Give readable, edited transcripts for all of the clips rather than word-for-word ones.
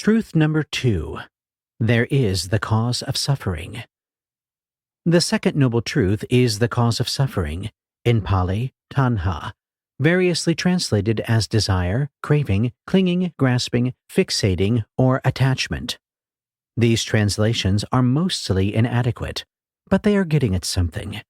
Truth number 2. There is the cause of suffering. The second noble truth is the cause of suffering, in Pali, tanha, variously translated as desire, craving, clinging, grasping, fixating, or attachment. These translations are mostly inadequate, but they are getting at something.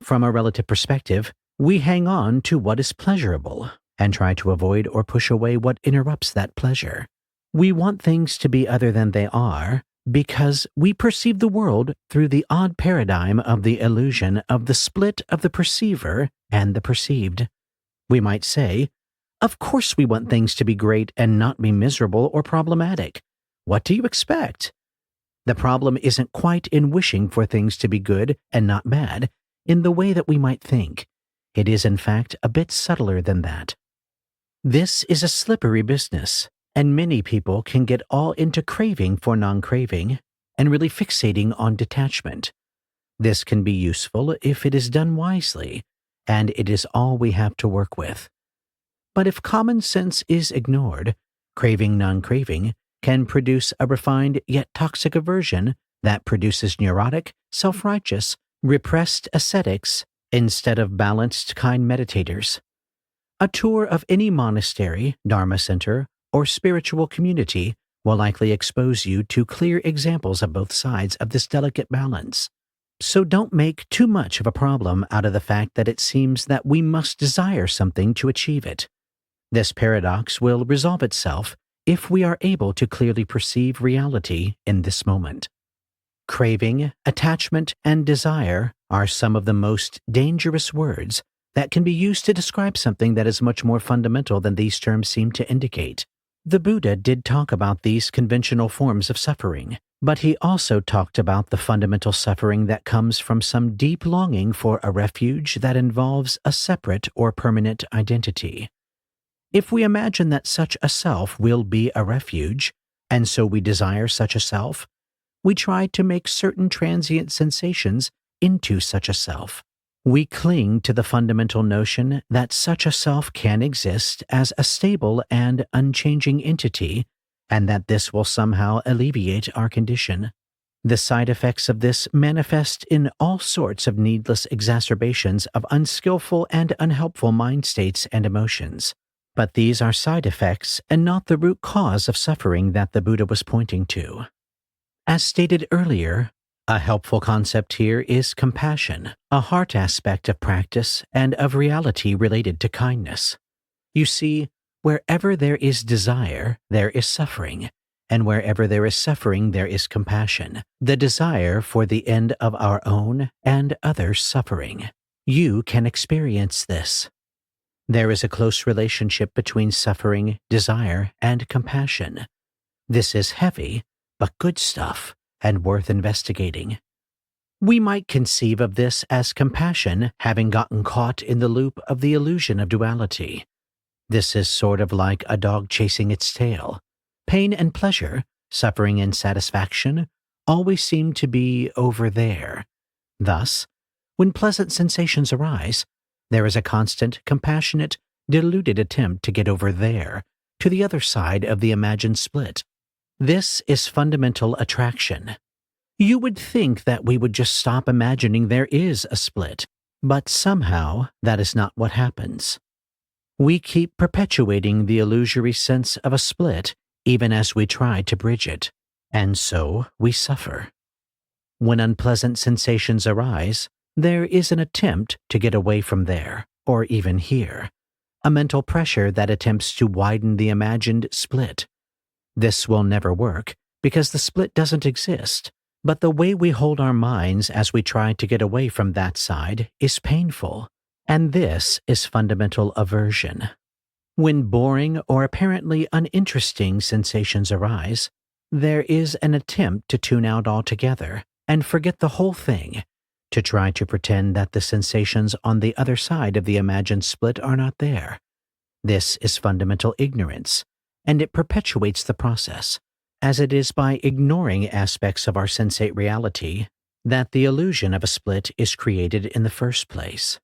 From a relative perspective, we hang on to what is pleasurable and try to avoid or push away what interrupts that pleasure. We want things to be other than they are because we perceive the world through the odd paradigm of the illusion of the split of the perceiver and the perceived. We might say, of course we want things to be great and not be miserable or problematic. What do you expect? The problem isn't quite in wishing for things to be good and not bad in the way that we might think. It is in fact a bit subtler than that. This is a slippery business, and many people can get all into craving for non-craving and really fixating on detachment. This can be useful if it is done wisely, and it is all we have to work with. But if common sense is ignored, craving non-craving can produce a refined yet toxic aversion that produces neurotic, self-righteous, repressed ascetics instead of balanced, kind meditators. A tour of any monastery, dharma center, or spiritual community will likely expose you to clear examples of both sides of this delicate balance. So don't make too much of a problem out of the fact that it seems that we must desire something to achieve it. This paradox will resolve itself if we are able to clearly perceive reality in this moment. Craving, attachment, and desire are some of the most dangerous words that can be used to describe something that is much more fundamental than these terms seem to indicate. The Buddha did talk about these conventional forms of suffering, but he also talked about the fundamental suffering that comes from some deep longing for a refuge that involves a separate or permanent identity. If we imagine that such a self will be a refuge, and so we desire such a self, we try to make certain transient sensations into such a self. We cling to the fundamental notion that such a self can exist as a stable and unchanging entity, and that this will somehow alleviate our condition. The side effects of this manifest in all sorts of needless exacerbations of unskillful and unhelpful mind states and emotions. But these are side effects and not the root cause of suffering that the Buddha was pointing to. As stated earlier, a helpful concept here is compassion, a heart aspect of practice and of reality related to kindness. You see, wherever there is desire, there is suffering, and wherever there is suffering, there is compassion, the desire for the end of our own and others' suffering. You can experience this. There is a close relationship between suffering, desire, and compassion. This is heavy, but good stuff, and worth investigating. We might conceive of this as compassion having gotten caught in the loop of the illusion of duality. This is sort of like a dog chasing its tail. Pain and pleasure, suffering and satisfaction, always seem to be over there. Thus, when pleasant sensations arise, there is a constant, compassionate, deluded attempt to get over there, to the other side of the imagined split. This is fundamental attraction. You would think that we would just stop imagining there is a split, but somehow that is not what happens. We keep perpetuating the illusory sense of a split even as we try to bridge it, and so we suffer. When unpleasant sensations arise, there is an attempt to get away from there, or even here, a mental pressure that attempts to widen the imagined split. This will never work because the split doesn't exist, but the way we hold our minds as we try to get away from that side is painful, and this is fundamental aversion. When boring or apparently uninteresting sensations arise, there is an attempt to tune out altogether and forget the whole thing, to try to pretend that the sensations on the other side of the imagined split are not there. This is fundamental ignorance, and it perpetuates the process, as it is by ignoring aspects of our sensate reality that the illusion of a split is created in the first place.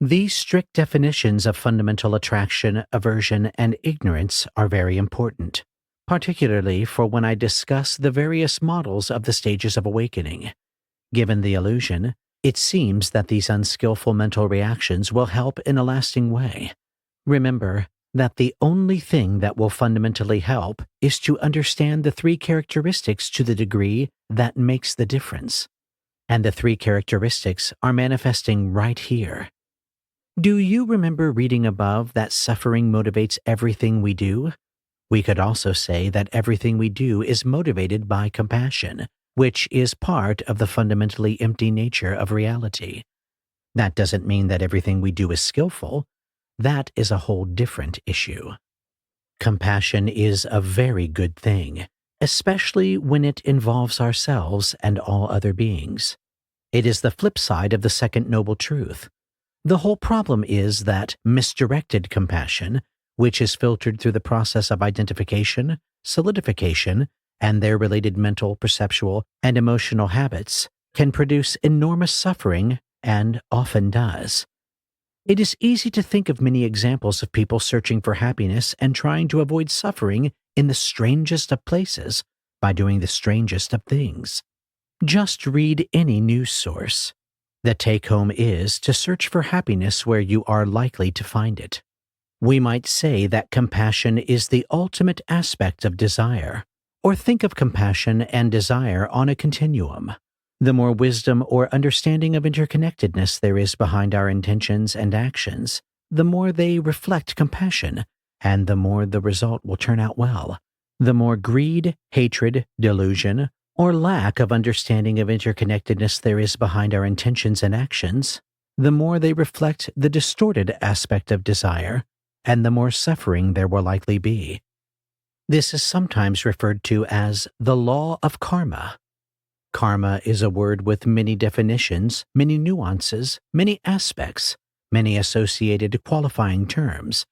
These strict definitions of fundamental attraction, aversion, and ignorance are very important. particularly for when I discuss the various models of the stages of awakening. Given the illusion, it seems that these unskillful mental reactions will help in a lasting way. Remember that the only thing that will fundamentally help is to understand the three characteristics to the degree that makes the difference. And the three characteristics are manifesting right here. Do you remember reading above that suffering motivates everything we do? We could also say that everything we do is motivated by compassion, which is part of the fundamentally empty nature of reality. That doesn't mean that everything we do is skillful. That is a whole different issue. Compassion is a very good thing, especially when it involves ourselves and all other beings. It is the flip side of the second noble truth. The whole problem is that misdirected compassion, which is filtered through the process of identification, solidification, and their related mental, perceptual, and emotional habits, can produce enormous suffering and often does. It is easy to think of many examples of people searching for happiness and trying to avoid suffering in the strangest of places by doing the strangest of things. Just read any news source. The take-home is to search for happiness where you are likely to find it. We might say that compassion is the ultimate aspect of desire, or think of compassion and desire on a continuum. The more wisdom or understanding of interconnectedness there is behind our intentions and actions, the more they reflect compassion, and the more the result will turn out well. The more greed, hatred, delusion, or lack of understanding of interconnectedness there is behind our intentions and actions, the more they reflect the distorted aspect of desire, and the more suffering there will likely be. This is sometimes referred to as the law of karma. Karma is a word with many definitions, many nuances, many aspects, many associated qualifying terms,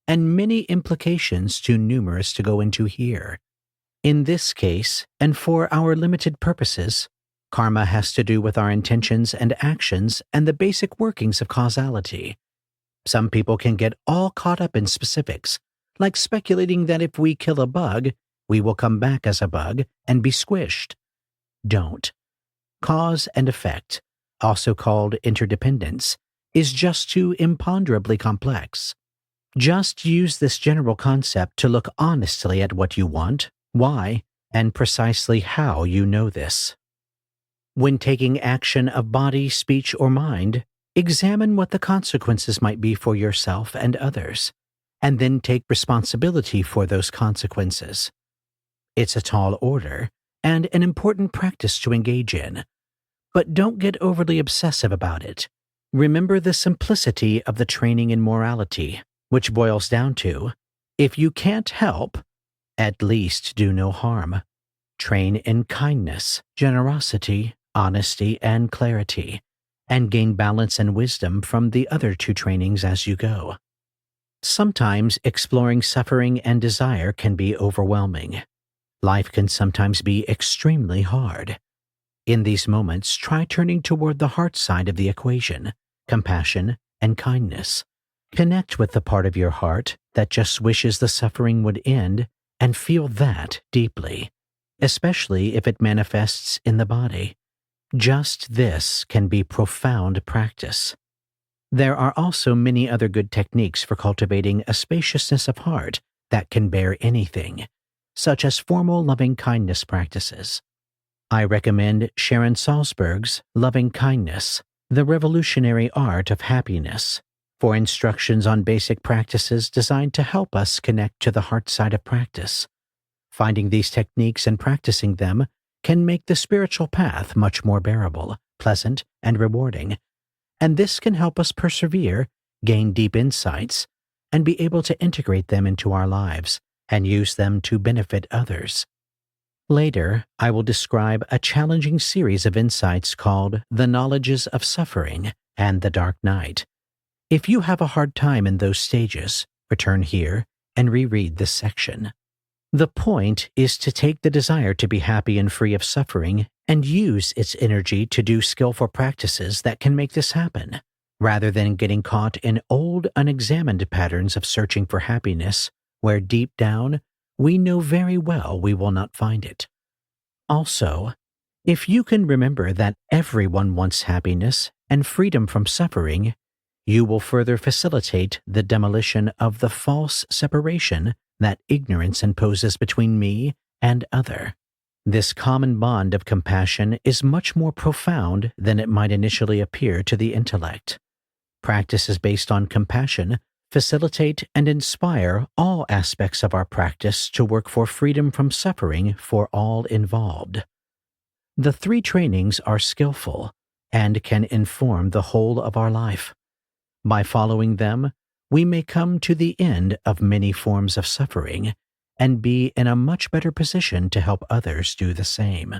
and many implications too numerous to go into here. In this case, and for our limited purposes, karma has to do with our intentions and actions and the basic workings of causality. Some people can get all caught up in specifics, like speculating that if we kill a bug, we will come back as a bug and be squished. Don't. Cause and effect, also called interdependence, is just too imponderably complex. Just use this general concept to look honestly at what you want, why, and precisely how you know this. When taking action of body, speech, or mind, examine what the consequences might be for yourself and others, and then take responsibility for those consequences. It's a tall order, and an important practice to engage in. But don't get overly obsessive about it. Remember the simplicity of the training in morality, which boils down to, if you can't help, at least do no harm. Train in kindness, generosity, honesty, and clarity, and gain balance and wisdom from the other two trainings as you go. Sometimes exploring suffering and desire can be overwhelming. Life can sometimes be extremely hard. In these moments, try turning toward the heart side of the equation, compassion and kindness. Connect with the part of your heart that just wishes the suffering would end and feel that deeply, especially if it manifests in the body. Just this can be profound practice. There are also many other good techniques for cultivating a spaciousness of heart that can bear anything, such as formal loving-kindness practices. I recommend Sharon Salzberg's Loving Kindness, The Revolutionary Art of Happiness, for instructions on basic practices designed to help us connect to the heart side of practice. Finding these techniques and practicing them can make the spiritual path much more bearable, pleasant, and rewarding, and this can help us persevere, gain deep insights, and be able to integrate them into our lives and use them to benefit others. Later, I will describe a challenging series of insights called The Knowledges of Suffering and the Dark Night. If you have a hard time in those stages, return here and reread this section. The point is to take the desire to be happy and free of suffering and use its energy to do skillful practices that can make this happen, rather than getting caught in old, unexamined patterns of searching for happiness, where deep down, we know very well we will not find it. Also, if you can remember that everyone wants happiness and freedom from suffering, you will further facilitate the demolition of the false separation that ignorance imposes between me and other. This common bond of compassion is much more profound than it might initially appear to the intellect. Practices based on compassion facilitate and inspire all aspects of our practice to work for freedom from suffering for all involved. The three trainings are skillful and can inform the whole of our life. By following them, we may come to the end of many forms of suffering and be in a much better position to help others do the same.